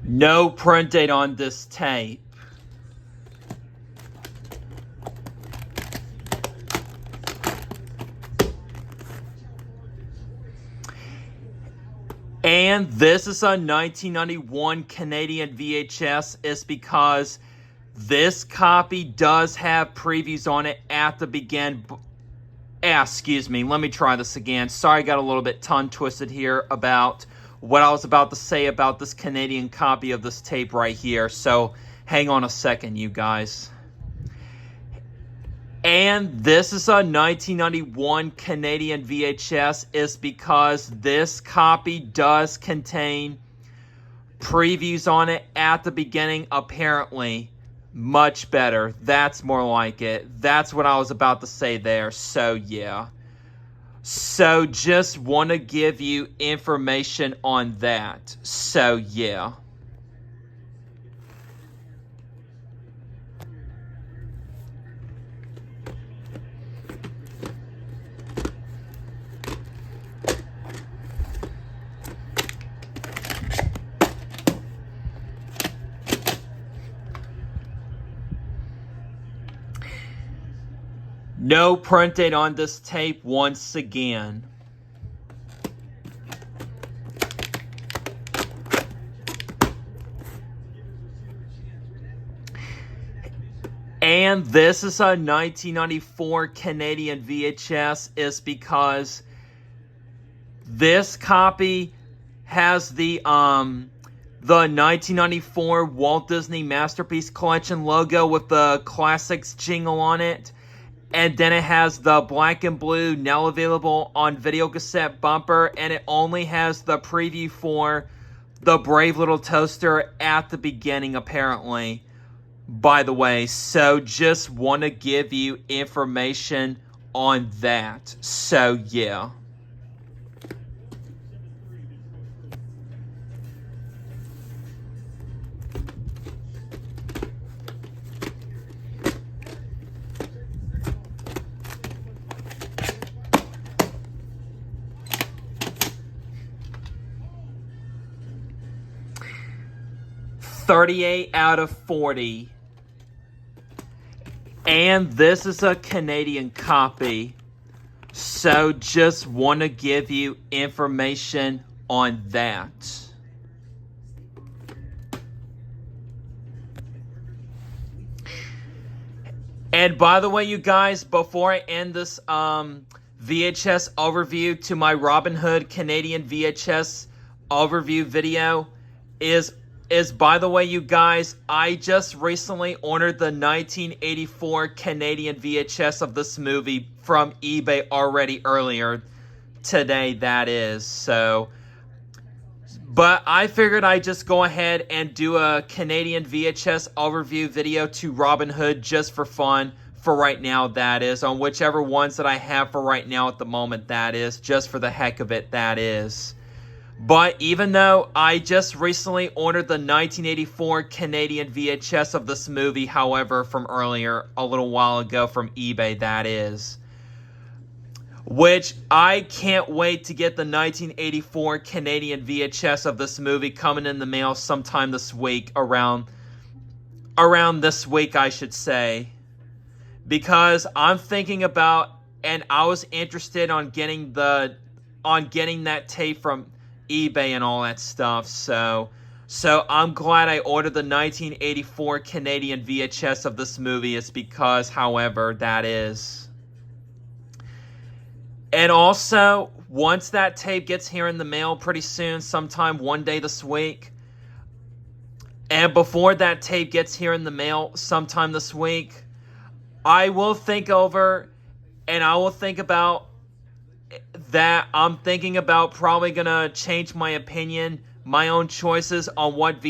No print date on this tape. And this is a 1991 Canadian VHS. It's because this copy does have previews on it at the beginning. Excuse me, let me try this again. Sorry, I got a little bit tongue twisted here about what I was about to say about this Canadian copy of this tape right here. So hang on a second, you guys. And this is a 1991 Canadian VHS is because this copy does contain previews on it at the beginning, apparently. Much better. That's more like it. That's what I was about to say there. So, yeah. So, just want to give you information on that. So, yeah. No print date on this tape once again. And this is a 1994 Canadian VHS is because this copy has the 1994 Walt Disney Masterpiece Collection logo with the Classics jingle on it. And then it has the black and blue now available on video cassette bumper. And it only has the preview for the Brave Little Toaster at the beginning, apparently. By the way, so just want to give you information on that. So, yeah. $38 out of 40. And this is a Canadian copy. So just want to give you information on that. And by the way, you guys, before I end this VHS overview to my Robin Hood Canadian VHS overview video is by the way, you guys, I just recently ordered the 1984 Canadian VHS of this movie from eBay already earlier today, that is. So, but I figured I'd just go ahead and do a Canadian VHS overview video to Robin Hood just for fun for right now, that is. On whichever ones that I have for right now at the moment, that is. Just for the heck of it, that is. But even though I just recently ordered the 1984 Canadian VHS of this movie, however, from earlier, a little while ago from eBay, that is. Which I can't wait to get the 1984 Canadian VHS of this movie coming in the mail sometime this week, around this week, I should say. Because I'm thinking about, and I was interested on getting that tape from eBay and all that stuff, so I'm glad I ordered the 1984 Canadian VHS of this movie. It's because, however, that is. And also, once that tape gets here in the mail pretty soon, sometime one day this week, and before that tape gets here in the mail sometime this week, I will think over and I will think about that. I'm thinking about probably gonna change my opinion, my own choices on what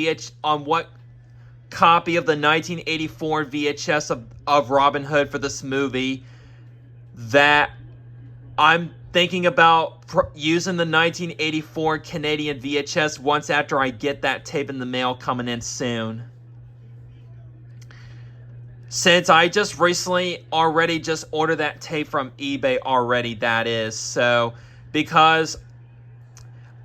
copy of the 1984 VHS of Robin Hood for this movie that I'm thinking about using the 1984 Canadian VHS once after I get that tape in the mail coming in soon. Since I just recently already just ordered that tape from eBay already, that is. So, because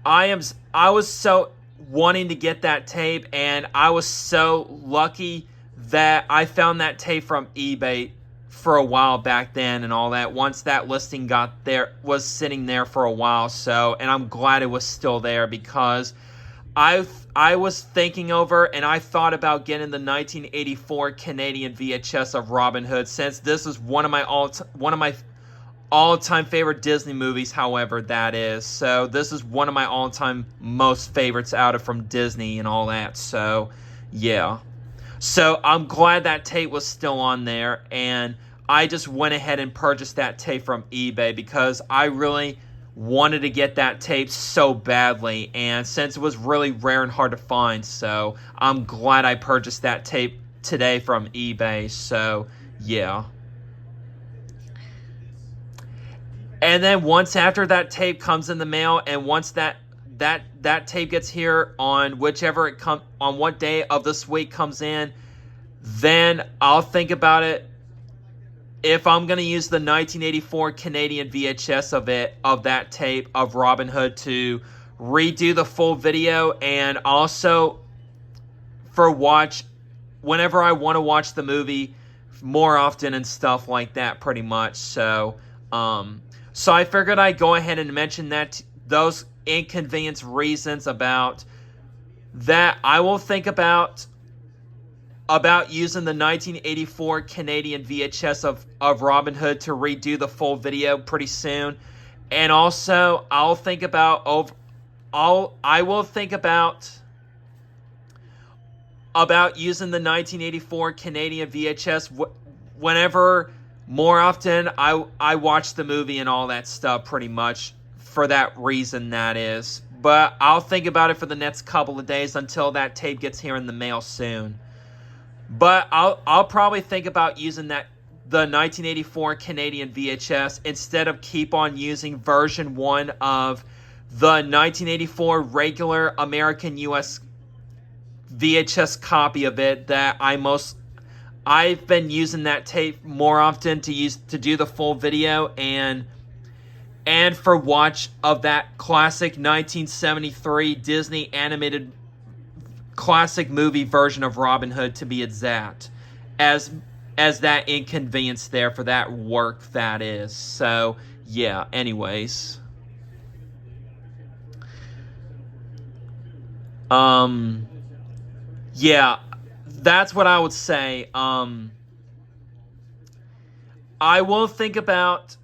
I was so wanting to get that tape, and I was so lucky that I found that tape from eBay for a while back then and all that. Once that listing got there, was sitting there for a while, so, and I'm glad it was still there, because I was thinking over, and I thought about getting the 1984 Canadian VHS of Robin Hood, since this is one of my all-time favorite Disney movies, however, that is. So this is one of my all-time most favorites out of from Disney and all that. So, yeah. So I'm glad that tape was still on there, and I just went ahead and purchased that tape from eBay because I really wanted to get that tape so badly, and since it was really rare and hard to find, so I'm glad I purchased that tape today from eBay. So, yeah. And then once after that tape comes in the mail, and once that tape gets here on on what day of this week comes in, then I'll think about it if I'm going to use the 1984 Canadian VHS of that tape of Robin Hood to redo the full video, and also whenever I want to watch the movie more often and stuff like that, pretty much. So I figured I'd go ahead and mention those inconvenience reasons about that. I will think about using the 1984 Canadian VHS of Robin Hood to redo the full video pretty soon. And also, I will think about using the 1984 Canadian VHS whenever more often I watch the movie and all that stuff, pretty much, for that reason, that is. But I'll think about it for the next couple of days until that tape gets here in the mail soon. But I'll probably think about using the 1984 Canadian VHS instead of keep on using version 1 of the 1984 regular American US VHS copy of it that I've been using that tape more often to do the full video and for watch of that classic 1973 Disney animated classic movie version of Robin Hood, to be exact, as that inconvenience there for that work, that is. So, yeah, anyways. Yeah, that's what I would say. I will think about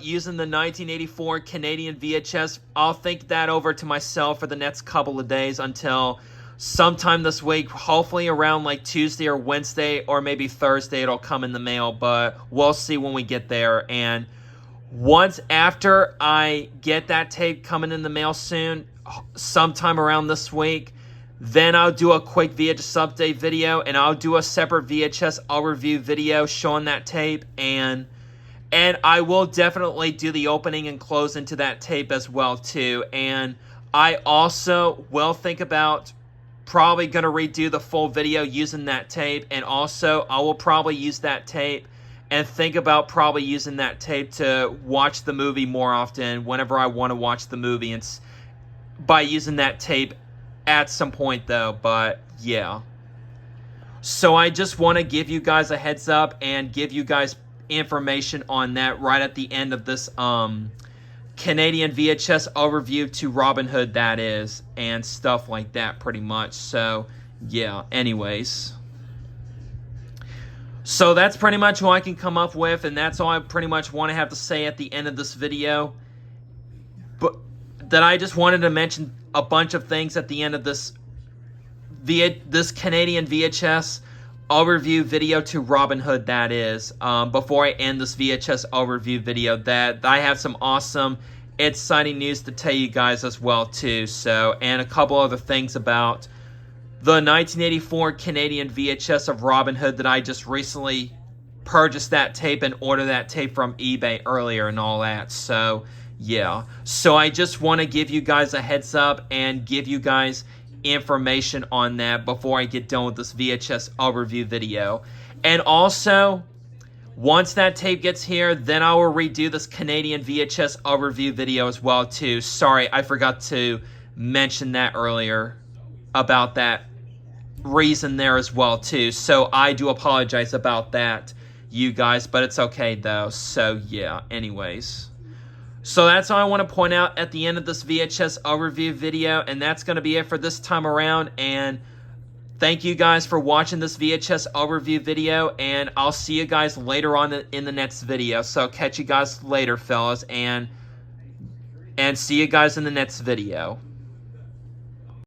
using the 1984 Canadian VHS. I'll think that over to myself for the next couple of days until sometime this week. Hopefully around like Tuesday or Wednesday or maybe Thursday it'll come in the mail, but we'll see when we get there. And once after I get that tape coming in the mail soon, sometime around this week, then I'll do a quick VHS update video, and I'll do a separate VHS overview video showing that tape, and I will definitely do the opening and closing to that tape as well, too. And I also will think about probably going to redo the full video using that tape. And also, I will probably use that tape and think about probably using that tape to watch the movie more often whenever I want to watch the movie. And by using that tape at some point, though. But, yeah. So I just want to give you guys a heads up and give you guys information on that right at the end of this Canadian VHS overview to Robin Hood, that is, and stuff like that, pretty much. So, yeah, anyways. So that's pretty much all I can come up with, and that's all I pretty much want to have to say at the end of this video. But that I just wanted to mention a bunch of things at the end of this Canadian VHS overview video to Robin Hood, that is, before I end this VHS overview video, that I have some awesome, exciting news to tell you guys as well, too. So, and a couple other things about the 1984 Canadian VHS of Robin Hood that I just recently purchased that tape and ordered that tape from eBay earlier and all that. So, yeah. So I just want to give you guys a heads up and give you guys information on that before I get done with this VHS overview video. And also, once that tape gets here, then I will redo this Canadian VHS overview video as well, too. Sorry, I forgot to mention that earlier about that reason there as well too. So I do apologize about that, you guys, but it's okay though. So yeah, anyways. So that's all I want to point out at the end of this VHS overview video, and that's going to be it for this time around. And thank you guys for watching this VHS overview video, and I'll see you guys later on in the next video. So catch you guys later, fellas, and see you guys in the next video.